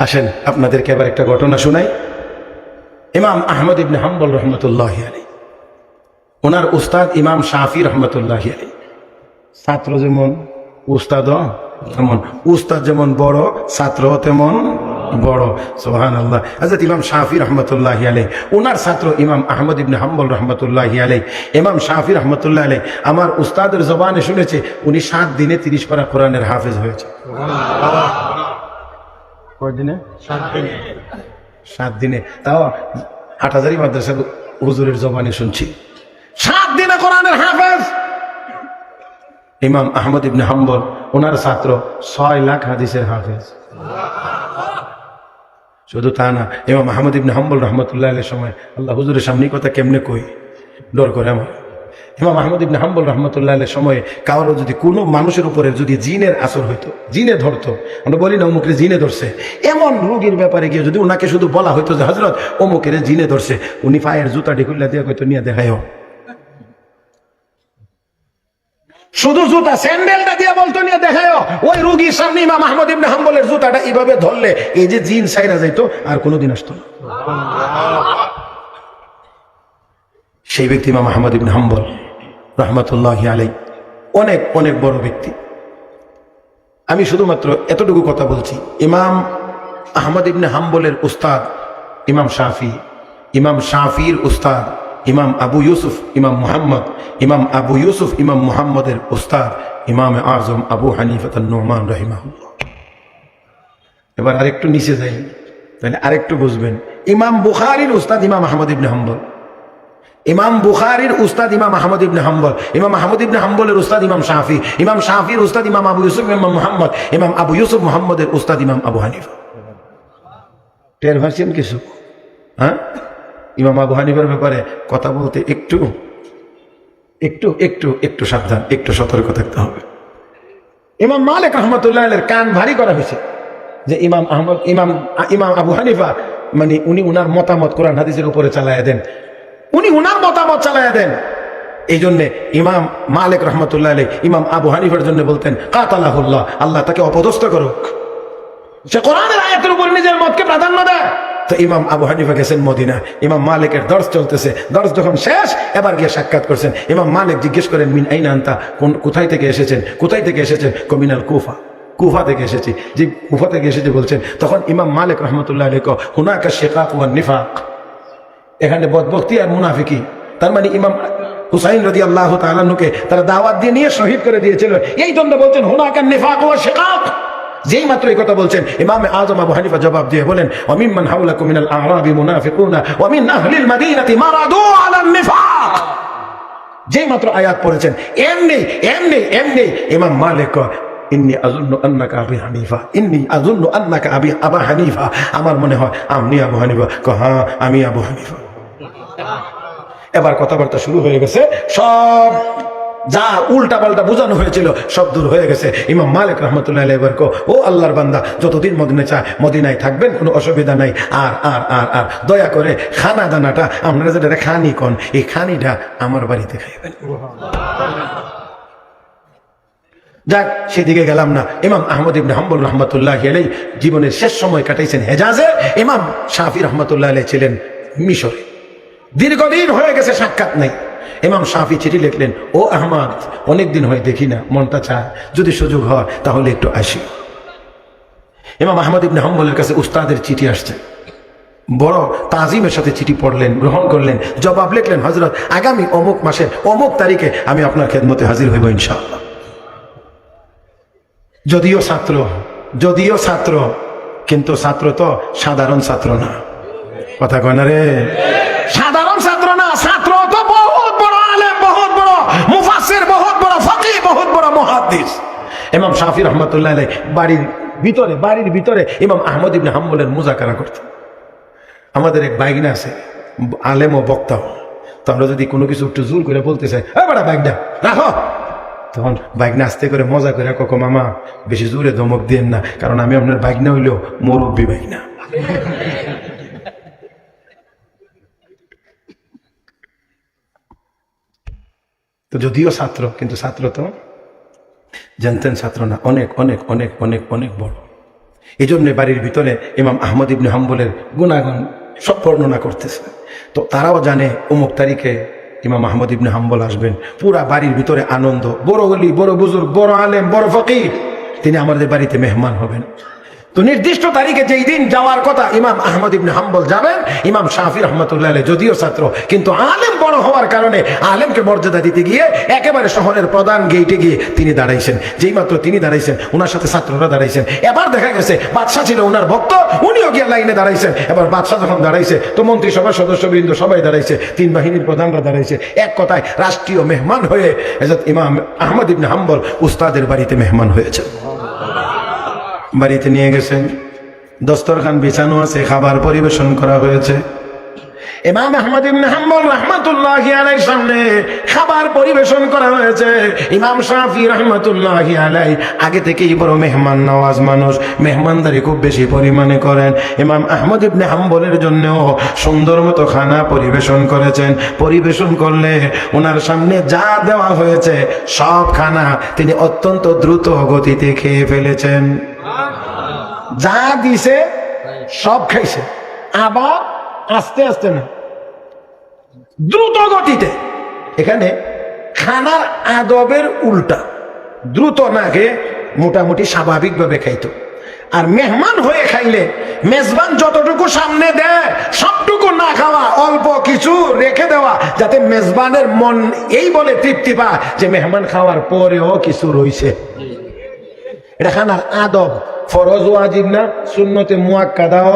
আসেন আপনাদেরকে এবার একটা ঘটনা শোনাই। ইমাম আহমদ ইবনে হাম্বল রহমতুল্লাহি আলাইহি, ওনার উস্তাদ ইমাম শাফি রহমতুল্লাহি আলাইহি। ছাত্র যেমন উস্তাদও তেমন, উস্তাদ যেমন বড় ছাত্র তেমন বড়। সুবহানাল্লাহ। হযরত ইমাম শাফি রহমতুল্লাহি আলাইহি, ওনার ছাত্র ইমাম আহমদ ইবনে হাম্বল রহমতুল্লাহি আলাইহি। ইমাম শাফি রহমতুল্লাহি আলাইহি আমার উস্তাদের জবানে শুনেছে উনি 7 দিনে 30 পারা কোরআনের হাফেজ হয়েছে। কয় দিনে? 7 দিনে। 7 দিনে, তাও হাটহাজারী মাদ্রাসার হুজুরের জবানে শুনছি 7 দিনে কোরআনের হাফেজ। ইমাম আহমদ ইবনে হাম্বল ওনার ছাত্র 6 লাখ হাদিসের হাফেজ। শুধু তা না, ইমাম আহমদ ইবনে হাম্বল রহমতুল্লাহ আলাইহির সময় আল্লাহ হুজুরের সামনে কথা কেমনে কই, ডর করে আমার। ইমাম আহমদ ইবনে হাম্বল রহমতুল্লাহ আলাইহির সময়ে কারো যদি কোনো মানুষের উপরে যদি জিনের আসর হইতো, জিনে ধরতো, আমরা বলি না অমুকের জিনে ধরছে, এমন রোগীর ব্যাপারে গিয়ে যদি ওনাকে শুধু বলা হইতো যে হযরত অমুকের জিনে ধরছে, উনি পায়ের জুতাটি খুলে দিয়ে কইতো নিয়ে দেখায়, শুধু জুতা স্যান্ডেলটা দিয়ে বলতো নিয়ে দেখায়। ওই রোগীর সামনে ইমাম আহমদ ইবনে হাম্বলের জুতাটা এইভাবে ধরলে এই যে জিন সাইরা যাইতো, আর কোনোদিন আসতো না। সেই ব্যক্তি ইমাম আহমদ ইবনে হাম্বল রহমতুল্লাহি আলাইহি, অনেক অনেক বড় ব্যক্তি। আমি শুধুমাত্র এতটুকু কথা বলছি, ইমাম আহমদ ইবনে হাম্বলের উস্তাদ ইমাম শাফি, ইমাম শাফির উস্তাদ ইমাম আবু ইউসুফ ইমাম মুহাম্মদ, ইমাম আবু ইউসুফ ইমাম মুহাম্মদের উস্তাদ ইমাম আজম আবু হানিফা আন-নুমান রাহিমাহুল্লাহ। এবার আরেকটু নিচে যাই, তাহলে আরেকটু বুঝবেন। ইমাম বুখারীর উস্তাদ ইমাম আহমদ ইবনে হাম্বল, ইমাম বুখারীর উস্তাদ ইমাম আহমদ ইবনে হাম্বল, ইমাম আহমদ ইবনে হাম্বলের উস্তাদ ইমাম শাফি, ইমাম শাফির উস্তাদ ইমাম আবু ইউসুফ ইমাম মুহাম্মদ, ইমাম আবু ইউসুফ মুহাম্মদের উস্তাদ ইমাম আবু হানিফা। টের ভার্সন কিছু? হ্যাঁ, ইমাম আবু হানিফার ব্যাপারে কথা বলতে একটু একটু একটু একটু সাবধান, একটু সতর্ক থাকতে হবে। ইমাম মালিক রহমতুল্লাহ আলাইহির কান ভারী করা হয়েছে যে ইমাম আহমদ ইমাম আবু হানিফা মানে উনি উনার মতামত কোরআন হাদিসের উপরে চালায়া দেন, উনি উনার মতামত চালায়া দেন। এই জন্য ইমাম মালিক রহমতুল্লাহ আলাইহি ইমাম আবু হানিফার জন্য বলতেন কাতালাহুল্লাহ, আল্লাহ তাকে অপদস্থ করুক, সে কোরআনের আয়াতের উপর নিজের মতকে প্রাধান্য দেয়। তো ইমাম আবু হানিফা গেছেন মদিনা, ইমাম মালিকের দর্স চলতেছে, দর্স যখন শেষ এবার গিয়ে সাক্ষাৎ করছেন। ইমাম মালিক জিজ্ঞেস করেন মিন আইনা আনতা, কোথায় থেকে এসেছেন, কোথায় থেকে এসেছেন? কমিনাল কুফা, কুফা থেকে এসেছি। যে কুফা থেকে এসেছে বলছেন, তখন ইমাম মালিক রহমতুল্লাহ আলাইহি কয় হুনাকা শিকাক ওয়া নিফাক, এখানে বদবক্তি আর মুনাফিকি। তার মানে ইমাম হুসাইন রাদিয়াল্লাহু তাআলা আনহুকে তারা দাওয়াত দিয়ে নিয়ে শহীদ করে দিয়েছিল, এই জন্য বলছেন হুনাকা নিফাক ওয়া শিকাক। যেই মাত্র এই কথা বলছেন ইমাম আজম আবু হানিফা জবাব দিয়ে বলেন ওয়ামিম্মান হাওলাকুম মিনাল আ'রাবি মুনাফিকুনা ওয়া মিন আহলিল মাদিনাতি মারাদু আলান নিফাক। যেই মাত্র আয়াত পড়েছেন এমনি এমনি এমনি ইমাম মালিক ইন্নী আযুন্নু আন্নাকা আবু হানিফা, ইন্নী আযুন্নু আন্নাকা আবু হানিফা, আমার মনে হয় আপনি আবু হানিফা। হ্যাঁ আমি আবু হানিফা। এবার কথাবার্তা শুরু হয়ে গেছে, সব যা উল্টা পাল্টা বোঝানো হয়েছিল সব দূর হয়ে গেছে। ইমাম মালিক রহমতুল্লাহ আলাইহি এবার ও আল্লাহর বান্দা, যতদিন মদিনায় থাকবেন কোনো অসুবিধা নাই, আর আর আর আর দয়া করে খানা দানাটা আপনারা যেটা খানি কন, এই খানিটা আমার বাড়িতে খাইবেন। যাক, সেদিকে গেলাম না। ইমাম আহমদ ইবনে হাম্বল রহমতুল্লাহি আলাইহি জীবনের শেষ সময় কাটাইছেন হেজাজে, ইমাম শাফি রহমতুল্লাহ আলাইহি ছিলেন মিশরে। দীর্ঘদিন হয়ে গেছে সাক্ষাৎ নাই। ইমাম শাফি চিঠি লিখলেন, ও আহমদ, অনেকদিন হয়ে দেখি না, মনটা চায় যদি সুযোগ হয় তাহলে একটু আসি। ইমাম আহমদ ইবনে হাম্বলের কাছে উস্তাদের চিঠি আসছে, বড় তাজিমের সাথে চিঠি পড়লেন, গ্রহণ করলেন, জবাব লিখলেন, হযরত আগামী অমুক মাসের অমুক তারিখে আমি আপনার খেদমতে হাজির হইব ইনশাআল্লাহ। যদিও ছাত্র কিন্তু ছাত্র তো সাধারণ ছাত্র না, কথা কয় না রে, সাধারণ ছাত্র না, ছাত্র তো বহুত বড় আলেম, বহুত বড় মুফাসসির, বহুত বড় ফকিহ, বহুত বড় মুহাদ্দিস। ইমাম শাফি রহমাতুল্লাহ আলাইহি বাড়ির ভিতরে ইমাম আহমদ ইবনে হাম্বলের মুযাকারা করতেন। আমাদের এক বাইগনা আছে, আলেম ও বক্তা, তো আমরা যদি কোনো কিছু একটু জোর করে বলতে চাই, এ বড় বাইগনা রাখো, তখন বাইগনা আস্তে করে মজা করে কক মামা বেশি জোরে ধমক দিয়েন না, কারণ আমি আপনার বাইগনা হইলেও মুরব্বী বাইগনা। তো যদিও ছাত্র কিন্তু ছাত্র তো জানতেন ছাত্র না, অনেক অনেক অনেক অনেক অনেক বড়। এই জন্য বাড়ির ভিতরে ইমাম আহমদ ইবনে হাম্বলের গুণাগুণ সব বর্ণনা করতেছে। তো তারাও জানে অমুক তারিখে ইমাম আহমদ ইবনে হাম্বল আসবেন। পুরা বাড়ির ভিতরে আনন্দ, বড় ওলি, বড় বুজুর্গ, বড় আলেম, বড় ফকির তিনি আমাদের বাড়িতে মেহমান হবেন। তো নির্দিষ্ট তারিখে যেই দিন যাওয়ার কথা ইমাম আহমদ ইবনে হাম্বল যাবেন। ইমাম শাফি রহমতুল্লাহ আলাইহি যদিও ছাত্র, কিন্তু আলেম বড় হওয়ার কারণে আলেমকে মর্যাদা দিতে গিয়ে একেবারে শহরের প্রধান গেইটে গিয়ে তিনি দাঁড়াইছেন। যেই মাত্র তিনি দাঁড়াইছেন, ওনার সাথে ছাত্ররা দাঁড়াইছেন। এবার দেখা গেছে বাদশাহ ছিল ওনার ভক্ত, উনিও গিয়ে লাইনে দাঁড়াইছেন। এবার বাদশাহ যখন দাঁড়াইছে তো মন্ত্রিসভার সদস্যবৃন্দ সবাই দাঁড়াইছে, তিন বাহিনীর প্রধানরা দাঁড়াইছে। এক কথায় রাষ্ট্রীয় মেহমান হয়ে হযরত ইমাম আহমদ ইবনে হাম্বল উস্তাদের বাড়িতে মেহমান হয়েছে। বাড়িতে নিয়ে গেছেন, দস্তরখান বিছানো আছে, খাবার পরিবেশন করা হয়েছে। ইমাম আহমদ ইবনে হাম্বল রাহমাতুল্লাহি আলাইহির সামনে খাবার পরিবেশন করা হয়েছে। ইমাম শাফি রাহমাতুল্লাহি আলাইহি আগে থেকেই বড় মেহমান নওয়াজ মানুষ, মেহমানদারি খুব বেশি পরিমাণে করেন। ইমাম আহমদ ইবনে হাম্বলের জন্যও সুন্দর মতো খানা পরিবেশন করেছেন। পরিবেশন করলে ওনার সামনে যা দেওয়া হয়েছে সব খানা তিনি অত্যন্ত দ্রুত গতিতে খেয়ে ফেলেছেন। যা দিছে সব খাইছে, আবার আস্তে আস্তে না, দ্রুত গতিতে। এখানে খানার আদবের উল্টা, দ্রুত না খেয়ে মোটামুটি স্বাভাবিকভাবে খাইতো। আর মেহমান হয়ে খাইলে মেজবান যতটুকু সামনে দেয় সবটুকু না খাওয়া, অল্প কিছু রেখে দেওয়া, যাতে মেজবানের মন এই বলে তৃপ্তি পায় যে মেহমান খাওয়ার পরেও কিছু রইছে। এটা খানার আদব, ফরজ ওয়াজিব না, সুন্নতে মুআক্কাদাও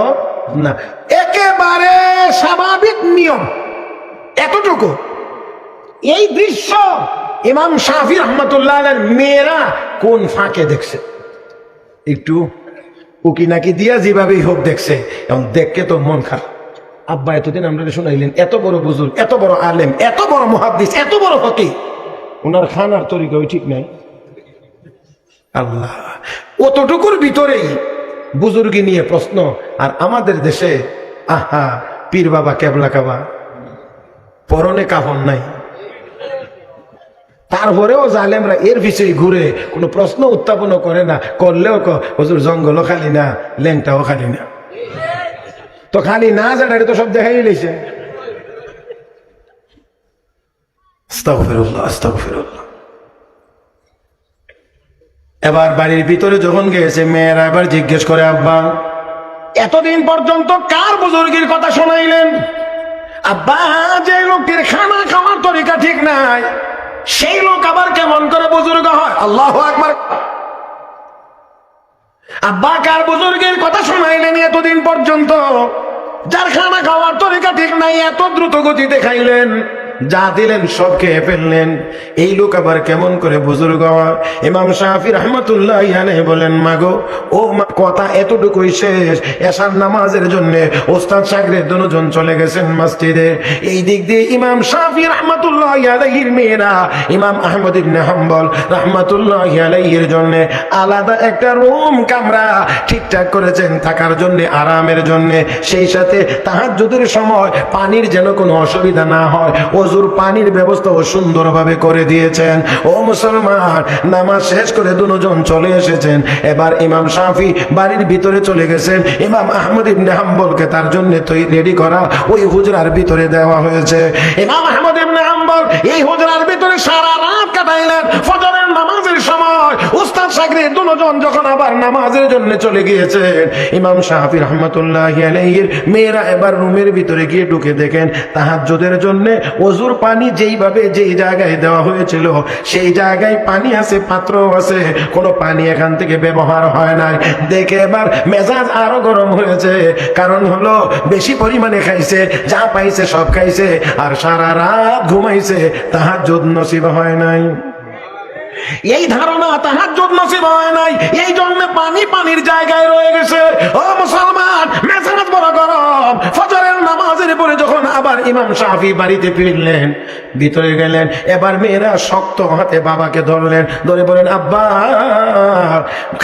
না, একেবারে স্বাভাবিক নিয়ম। এতটুকু এই দৃশ্য ইমাম শাফি রহমতুল্লাহ আলাইহির মেয়েরা কোন ফাঁকে দেখছে, একটু উকি নাকি দিয়া যেভাবেই হোক দেখছে, এবং দেখকে তো মন খারাপ। আব্বা এতদিন আমরা শুনাইলেন, এত বড় বুজুর্গ, এত বড় আলেম, এত বড় মুহাদ্দিস, এত বড় ফকিহ, ওনার খানার তরিকা ওই ঠিক নাই। আল্লাহ, অতটুকুর ভিতরেই বুজুর্গি নিয়ে প্রশ্ন। আর আমাদের দেশে আহা পীর বাবা কেবলা কাবা, পরনে কাফন নাই, তারপরেও জালেমরা এর পিছিয়ে ঘুরে কোনো প্রশ্ন উত্থাপন করে না। করলেও হুজুর জঙ্গলও খালি না, ল্যাংটাও খালি না। তো খালি না জানারে তো সব দেখাই লেছে। আস্তাগফিরুল্লাহ, আস্তাগফিরুল্লাহ। এবার বাড়ির ভিতরে যখন গেছে, মেয়েরা এবার জিজ্ঞেস করে, আব্বা এতদিন পর্যন্ত কার বুজুর্গের কথা শোনাইলেন? আব্বা, যে লোকের খানা খাওয়ার তরিকা ঠিক নাই সেই লোক আবার কেমন করে বুজুর্গ হয়? আল্লাহু আকবার। আব্বা, কার বুজুর্গের কথা শোনাইলেন এতদিন পর্যন্ত, যার খানা খাওয়ার তরিকা ঠিক নাই, এত দ্রুত গতিতে খাইলেন, যা দিলেন সব খেয়ে ফেললেন, এই লোক আবার কেমন করে বুজুর্গ হয়? ইমাম শাফি রাহমাতুল্লাহি আলাইহি বলেন, মাগো ও মা, কথা এতটুকুই শেষ। এশার নামাজের জন্য ওস্তাদ শাগরেদ দুজন চলে গেছেন মসজিদে। এই দিক দিয়ে ইমাম শাফি রাহমাতুল্লাহি আলাইহির মেয়েরা ইমাম আহমদ ইবনে হাম্বল রাহমাতুল্লাহি আলাইহির জন্য আলাদা একটা রুম কামরা ঠিকঠাক করেছেন থাকার জন্য, আরামের জন্য। সেই সাথে তাহাজ্জুদের সময় পানির যেন কোনো অসুবিধা না হয়, ওযুর পানির ব্যবস্থাও সুন্দরভাবে করে দিয়েছেন। ও মুসলমান, নামাজ শেষ করে দুজন চলে এসেছেন। এবার ইমাম শাফি বাড়ির ভিতরে চলে গেছেন। ইমাম আহমদ ইবনে হাম্বলকে তার জন্য রেডি করা ওই হুজরার ভিতরে দেওয়া হয়েছে। ইমাম আহমদ ইবনে হাম্বল এই হুজরার ভিতরে সারা রাত কাটাইলেন। ফজরের নামাজের সময় উস্তাদ শাগরেদ দুজন যখন আবার নামাজের জন্য চলে গিয়েছেন, ইমাম শাফি রাহমাতুল্লাহি আলাইহির মেয়েরা এবার রুমের ভিতরে গিয়ে ঢুকে দেখেন তাহাজ্জুদের জন্য ওযুর পানি যেইভাবে যেই জায়গায় দেওয়া হয়েছিল সেই জায়গায় পানি আছে, পাত্র আছে, কোনো পানি এখান থেকে ব্যবহার হয় নাই। দেখে এবার মেজাজ আরো গরম হয়েছে। কারণ হলো বেশি পরিমাণে খাইছে, যা পাইছে সব খাইছে, আর সারা রাত ঘুমাইছে, তাহাজ্জুদ নসিব হয় নাই। এই ধারণা তাহাজ্জুদ নসিব হয় নাই, এই জন্য পানির জায়গায় রয়ে গেছে। ও মুসলমান, মেজাজ বড় গরম। ফজরের নামাজের পরে যখন আবার ইমাম শাফি বাড়িতে ফিরলেন, ভিতরে গেলেন। এবার মেয়েরা শক্ত হাতে বাবাকে ধরলেন, ধরে বলেন, আব্বা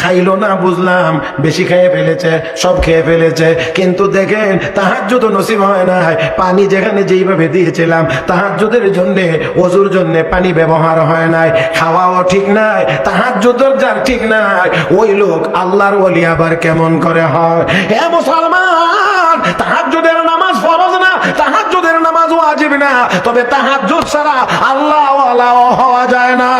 খাইলো না বুঝলাম, বেশি খেয়ে ফেলেছে, সব খেয়ে ফেলেছে, কিন্তু দেখেন তাহাজ্জুদ নসিব হয় না। পানি যেখানে যেইভাবে দিয়েছিলাম তাহাজ্জুদের জন্য, ওযুর জন্য পানি ব্যবহার হয় নাই, খাওয়াও ঠিক নাই, তাহাজ্জুদের যার ঠিক নাই, ওই লোক আল্লাহর ওলি আবার কেমন করে হয়? হে মুসলমান, তাহাজ্জুদের নামাজ ফরজ না, তাহাজ্জুদের নামাজ ওয়াজিব না, তবে তাহাজ্জুদ ছাড়া আল্লাহ ওয়ালা হওয়া যায় না।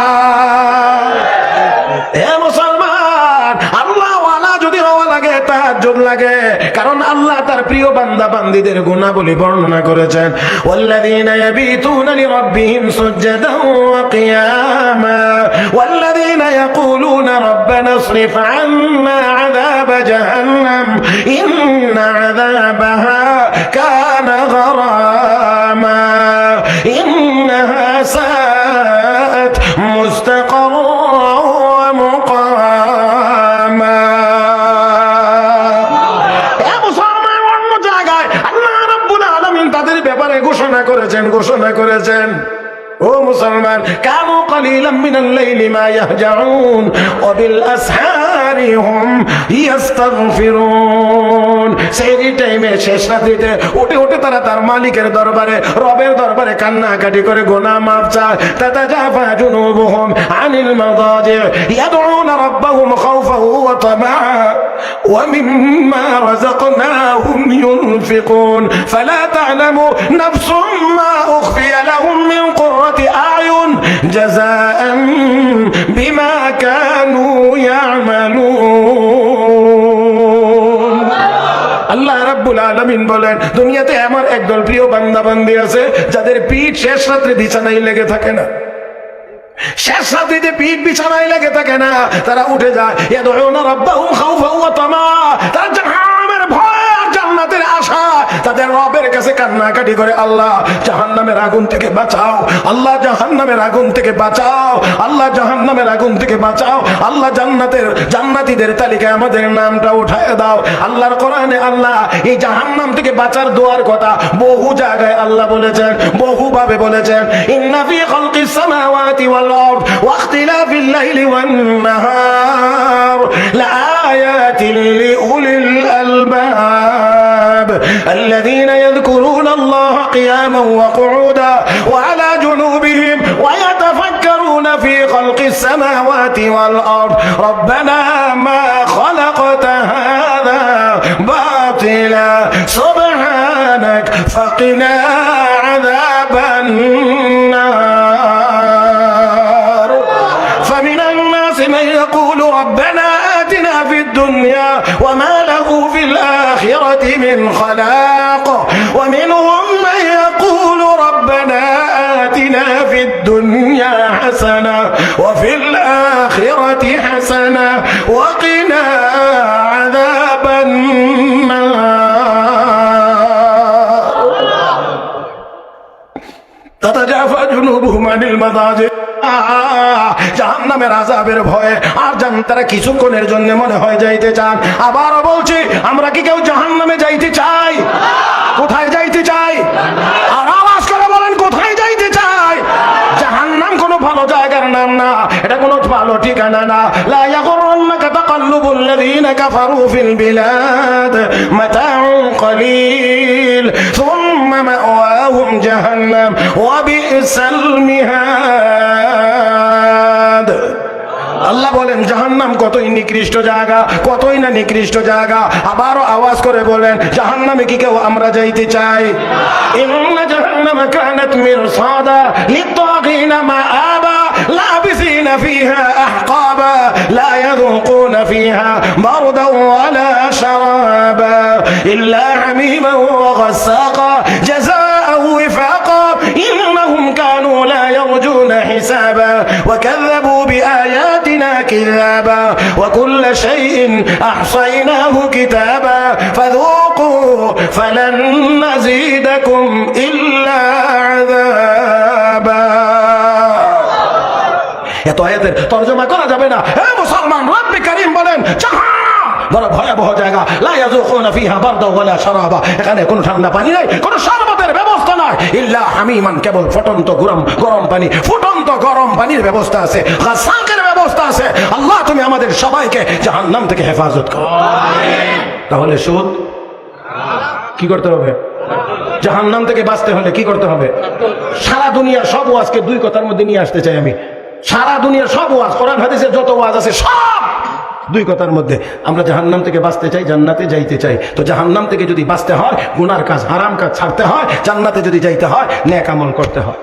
হে মুসলমান, আল্লাহ ওয়ালা যদি হওয়া লাগে তাহাজ্জুদ লাগে, কারণ আল্লাহ তার প্রিয় বান্দা বান্দীদের গুণাবলী বর্ণনা করেছেন। ওয়াল্লাযীনা ইয়াবিতুনা লিরাব্বিহিম সুজদান ওয়া কিয়ামা ওয়াল্লাযীনা ইয়াকুলুনা রাব্বানা ইসরিফ আন্না আযাবা জাহান্নাম ইন্না আযাবাহা কানা গরামা ইন্নাহা সাআত মুস্তাকাররা ওয়া মুকামা। তাদের ব্যাপারে ঘোষণা করেছেন, ও মুসলমান, কানু কালিলাম মিনাল লাইলি মা ইয়াহজাউন ওয়া বিল আসহারি হুম ইস্তাগফিরুন। সেই টাইমে, শেষ রাত্রিতে উঠে তারা তার মালিকের দরবারে, রবের দরবারে কান্নাকাটি করে গুনাহ মাফ চায়। তাতাজাফা জুনুবুহুম আনিল মাদাজি ইয়াদউনা রাব্বাহুম খাওফান ওয়া তামাআন ওয়া মিম্মা রাযাকনাহুম ইউনফিকুন ফালা তা'লামু নাফসুম মা উখফিয়া লাহুম মিন قرة أعين جزاء بما كانوا يعملون। আল্লাহ রাব্বুল আলামিন বলেন, দুনিয়াতে আমার একদল প্রিয় বান্দা বান্দি আছে যাদের পিঠ শেষ রাত্রে বিছানায় লেগে থাকে না, শেষ রাত্রিতে পিঠ বিছানায় লেগে থাকে না, তারা উঠে যায়। ইয়াদউনা রাব্বাহুম খাওফান ওয়া তামাআ, তারা জাহান্নামের ভয় আর জান্নাতের আশা তাদের রবের কাছে কান্নাকাটি করে, আল্লাহ জাহান্নামের আগুন থেকে বাঁচাও, আল্লাহ জাহান্নামের আগুন থেকে বাঁচাও, আল্লাহ জাহান্নামের আগুন থেকে বাঁচাও, আল্লাহ জান্নাতীদের তালিকায় আমাদের নামটা উঠায় দাও। আল্লাহর কোরআনে আল্লাহ এই জাহান্নাম থেকে বাঁচার দোয়ার কথা বহু জায়গায় আল্লাহ বলেছেন, বহুভাবে বলেছেন। ইন্না ফি খালকিস সামাওয়াতি ওয়াল আরদ ওয়া ইখতিলাফিল লাইলি ওয়ান নাহার লাআয়াতিন লিউলিল আলবাব الذين يذكرون الله قياما وقعودا وعلى جنوبهم ويتفكرون في خلق السماوات والأرض ربنا ما خلقت هذا باطلا سبحانك فقنا عذاب النار فمن الناس من يقول ربنا آتنا في الدنيا وما له في الآخرة من خلاق ومنهم من يقول ربنا آتنا في الدنيا حسنة وفي الآخرة حسنة وقنا عذاب النار تتجافى جنوبهم عن المضاجع জাহান্নামের আযাবের ভয়ে আর তারা কিছুক্ষণের জন্য মনে হয় যাইতে চান। আবারও বলছি, আমরা কি কেউ জাহান্নামে যাইতে চাই? কোথায় যাইতে চাই? আর আওয়াজ করে বলেন, কোথায় যাইতে চাই? জাহান্নাম কোনো ভালো জায়গার নাম না, এটা কোনো ভালো ঠিকানা না। লা ইয়াগুররুন্নাকা তাকাল্লুবুল লাযীনা কাফারু ফিল বিলাদ মাতাউন কলিল সুম্মা মাওয়াহুম জাহান্নাম ওয়া বি'সাল মিহাদ। আল্লাহ বলেন, জাহান্নাম কতই নিকৃষ্ট জায়গা, কতই না নিকৃষ্ট জায়গা। আবারও আওয়াজ করে বলেন, জাহান্নামে কি কেউ আমরা যাইতে চাই? ইন্না জাহান্নামা কানাত মিরসাদা লিত-তাগীনা মাআবা লাবিসিনা ফিহা আহকাবা লা ইয়াযুকুনা ফিহা বারদান ওয়ালা শারাবা ইল্লা হামীমান ওয়া গাসসাকা জাযাআন ওয়িফাকা ইন্নাহুম কানু লা ইয়ারজুনা হিসাবা ওয়া কাযযাবু বিআয়াতিনা كذابا وكل شيء أحصيناه كتابا فذوقوا فلن نزيدكم إلا عذابا। এত আয়াতের তরজমা করা যাবে না। হে মুসলমান, রব্বে কারীম বলেন, বড় ভয়াবহ জায়গা। লা ইয়াযুকুনা ফিহা বারদান ওয়ালা শারাবা, এখানে কোনো ঠান্ডা পানি নাই, কোনো শরবতের ব্যবস্থা নাই, ইল্লা হামিমান, কেবল ফুটন্ত গরম পানি, ফুটন্ত গরম পানির ব্যবস্থা আছে, গাসাকের ব্যবস্থা আছে। আল্লাহ তুমি আমাদের সবাইকে জাহান্নাম থেকে হেফাজত করো। তাহলে সুদ কি করতে হবে? জাহান্নাম থেকে বাঁচতে হলে কি করতে হবে? সারা দুনিয়ার সব ওয়াজকে দুই কথার মধ্যে নিয়ে আসতে চাই আমি। সারা দুনিয়ার সব ওয়াজ, কোরআন হাদিসের যত ওয়াজ আছে সব দুই কথার মধ্যে। আমরা জাহান্নাম থেকে বাঁচতে চাই, জান্নাতে যাইতে চাই। তো জাহান্নাম থেকে যদি বাঁচতে হয়, গুনার কাজ হারাম কাজ ছাড়তে হয়, জান্নাতে যদি যাইতে হয়, নেক আমল করতে হয়।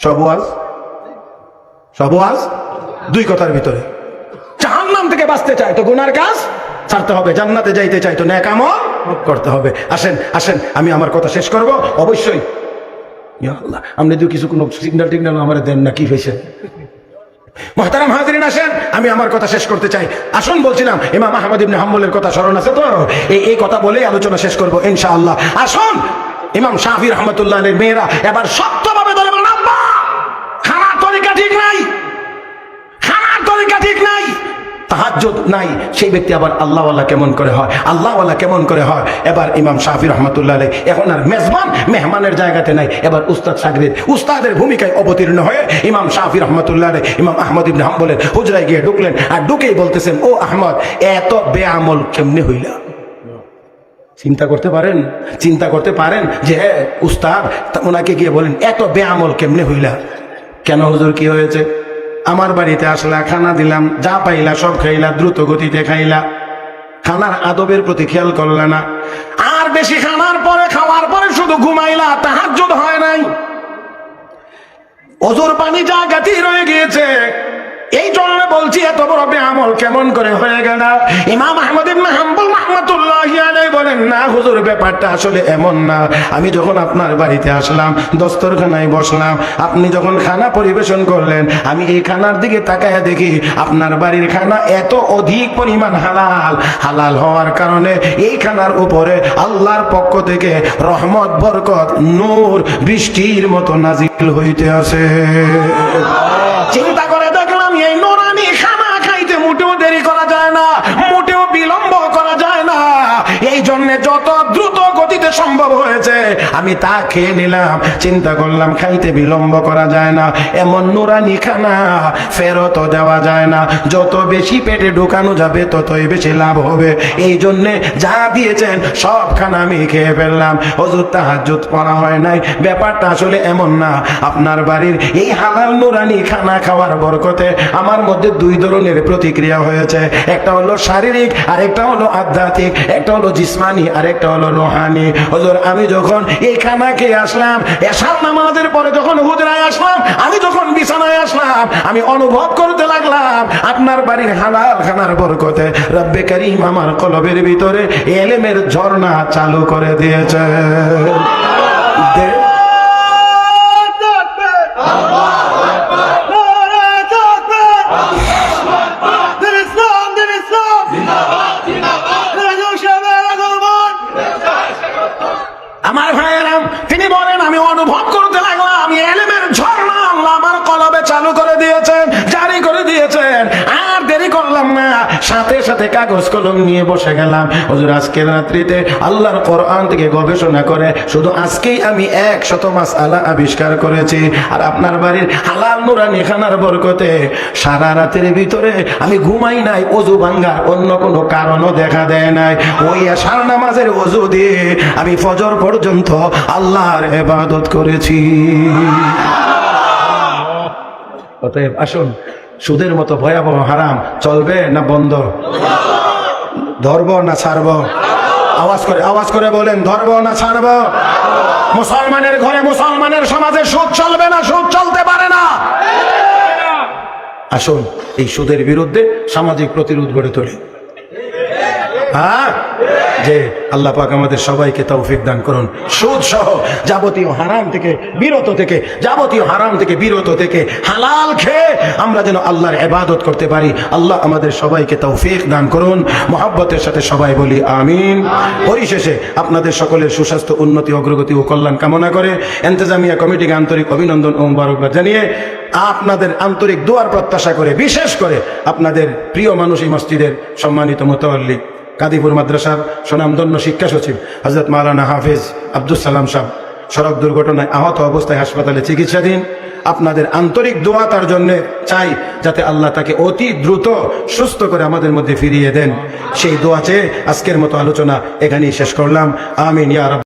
সব ওয়াজ দুই কথার ভিতরে। জাহান্নাম থেকে বাঁচতে চাই তো গুনার কাজ ছাড়তে হবে, জান্নাতে যাইতে চাই তো নেক আমল করতে হবে। আসেন আমি আমার কথা শেষ করব। অবশ্যই ইয়া আল্লাহ, আপনি যদি কিছু কোনো সিগন্যাল টিগন্যাল আমার দেন না, কি হয়েছে? মুহতারাম হাজিরিন, আসেন আমি আমার কথা শেষ করতে চাই। আসুন, বলছিলাম ইমাম আহমদ ইবনে হাম্বলের কথা স্মরণ আছে তো, এই কথা বলেই আলোচনা শেষ করব ইনশাআল্লাহ। আসুন, ইমাম শাফি রহমতুল্লাহ আলাইহির মেয়েরা এবার শক্তভাবে ধরে বলেন, আব্বা খানার তরিকা ঠিক নাই, খানার তরিকা ঠিক নাই, তাহাজ্জুদ নাই। সেই ব্যক্তি আবার আল্লাহওয়ালা কেমন করে হয়, আল্লাহওয়ালা কেমন করে হয়? এবার ইমাম শাফি রহমতুল্লাহ আলাইহি এখন আর মেজবান মেহমানের জায়গাতে নাই, এবার উস্তাদ শাগির উস্তাদের ভূমিকায় অবতীর্ণ হয়ে ইমাম শাফি রহমতুল্লাহ আলাইহি ইমাম আহমদ ইবনে হাম্বলের হুজরায় গিয়ে ঢুকলেন। আর ঢুকেই বলতেছেন, ও আহমদ, এত বেআমল কেমনে হইলা? চিন্তা করতে পারেন যে উস্তাদ ওনাকে গিয়ে বলেন, এত বেআমল কেমনে হইলা? কেন হুজুর, কি হয়েছে? আমার বাড়িতে আসলা, খানা দিলাম, যা পাইলা সব খাইলা, দ্রুত গতিতে খাইলা, খানার আদবের প্রতি খেয়াল করলা না। আর বেশি খাওয়ার পরে শুধু ঘুমাইলা, তাহাজ্জুদ হয় নাই। ওজুর পানি যা গাতি রয়ে গিয়েছে। এই জন্য বলছি, এত বড় বেআমল কেমন করে হয়ে গেল? ইমাম আহমদ ইবনে হাম্বল রাহমাতুল্লাহি আলাইহি বলেন, না হুজুর, ব্যাপারটা আসলে এমন না। আমি যখন আপনার বাড়িতে আসলাম, দস্তরখানায় বসলাম, আপনি যখন খানা পরিবেশন করলেন, আমি এই খানার দিকে তাকায় দেখি আপনার বাড়ির খানা এত অধিক পরিমাণ হালাল হওয়ার কারণে এই খানার উপরে আল্লাহর পক্ষ থেকে রহমত, বরকত, নূর বৃষ্টির মতো নাজিল হইতে আছে। চিন্তা করে দেখলাম, এই নুরানি খানা খাইতে মোটেও দেরি করা যায় না, মোটেও বিলম্ব করা যায় না। এই জন্য যত দ্রুত গতিতে সম্ভব হয়েছে আমি তা খেয়ে নিলাম। চিন্তা করলাম, খাইতে বিলম্ব করা যায় না, এমন নুরানি খানা ফেরত দেওয়া যায় না। যত বেশি পেটে ঢুকানো যাবে ততই বেশি লাভ হবে। এই জন্যে যা দিয়েছেন সব খানা আমি খেয়ে ফেললাম। হুজুর, তাহাজ্জুদ পড়া হয় নাই। ব্যাপারটা আসলে এমন না। আপনার বাড়ির এই হালাল নুরানি খানা খাওয়ার বরকতে আমার মধ্যে দুই ধরনের প্রতিক্রিয়া হয়েছে। একটা হলো শারীরিক, আর একটা হলো আধ্যাত্মিক। একটা হলো জিসমানি, আর একটা হলো রুহানি। হুজুর, আমি যখন এই খানা খেয়ে আসলাম, এশার নামাজের পরে যখন হুজরায় আসলাম, আমি যখন বিছানায় আসলাম, আমি অনুভব করতে লাগলাম আপনার বাড়ির হালাল খানার বরকতে রব্বে কারীম আমার কলবের ভিতরে ইলমের ঝর্ণা চালু করে দিয়েছে। আমার ভাইয়েরাম, তিনি বলেন, আমি অনুভব করতে লাগলাম আমি ইলমের ঝর্ণা আল্লাহ আমার কলবে চালু করে দিয়েছেন, জারি করে দিয়েছেন। আর দেরি করলাম না, সাথে সাথে কাগজ কলম নিয়ে বসে গেলাম। হুজুর, আজকের রাত্রিতে আল্লাহর কোরআন থেকে গবেষণা করে শুধু আজকেই আমি 100 মাসআলা আবিষ্কার করেছি। আর আপনার বাড়ির হালাল নুরানি খানার বরকতে সারা রাতের ভিতরে আমি ঘুমাই নাই। ওযু ভাঙ্গার অন্য কোনো কারণও দেখা দেয় নাই। ওই এশার নামাজের ওযু দিয়ে আমি ফজর পর্যন্ত আল্লাহর ইবাদত করেছি। অতএব আসুন, সুদের মতো ভয়াবহ হারাম চলবে না বন্ধ? ধরবো না ছাড়বো? আওয়াজ করে বলেন, ধরবো না ছাড়বো? মুসলমানের ঘরে, মুসলমানের সমাজে সুদ চলবে না, সুদ চলতে পারে না। আসুন, এই সুদের বিরুদ্ধে সামাজিক প্রতিরোধ গড়ে তুলি। যে আল্লাহ পাক আমাদের সবাইকে তৌফিক দান করুন। সুদ সহ যাবতীয় হারাম থেকে বিরত থেকে হালাল খেয়ে আমরা যেন আল্লাহর ইবাদত করতে পারি। আল্লাহ আমাদের সবাইকে তৌফিক দান করুন। মহব্বতের সাথে সবাই বলি আমিন। পরিশেষে আপনাদের সকলের সুস্বাস্থ্য, উন্নতি, অগ্রগতি ও কল্যাণ কামনা করে ইন্তেজামিয়া কমিটিকে আন্তরিক অভিনন্দন ও মোবারকবাদ জানিয়ে আপনাদের আন্তরিক দোয়ার প্রত্যাশা করে, বিশেষ করে আপনাদের প্রিয় মানুষ এই মসজিদের সম্মানিত মুতাওয়াল্লি কাদিপুর মাদ্রাসার স্বনামধন্য শিক্ষা সচিব হযরত মাওলানা হাফেজ আব্দুল সালাম সাহেব সড়ক দুর্ঘটনায় আহত অবস্থায় হাসপাতালে চিকিৎসাধীন। আপনাদের আন্তরিক দোয়া তার জন্য চাই, যাতে আল্লাহ তাকে অতি দ্রুত সুস্থ করে আমাদের মধ্যে ফিরিয়ে দেন। সেই দোয়া চেয়ে আজকের মতো আলোচনা এখানেই শেষ করলাম। আমিন ইয়া রাব্বাল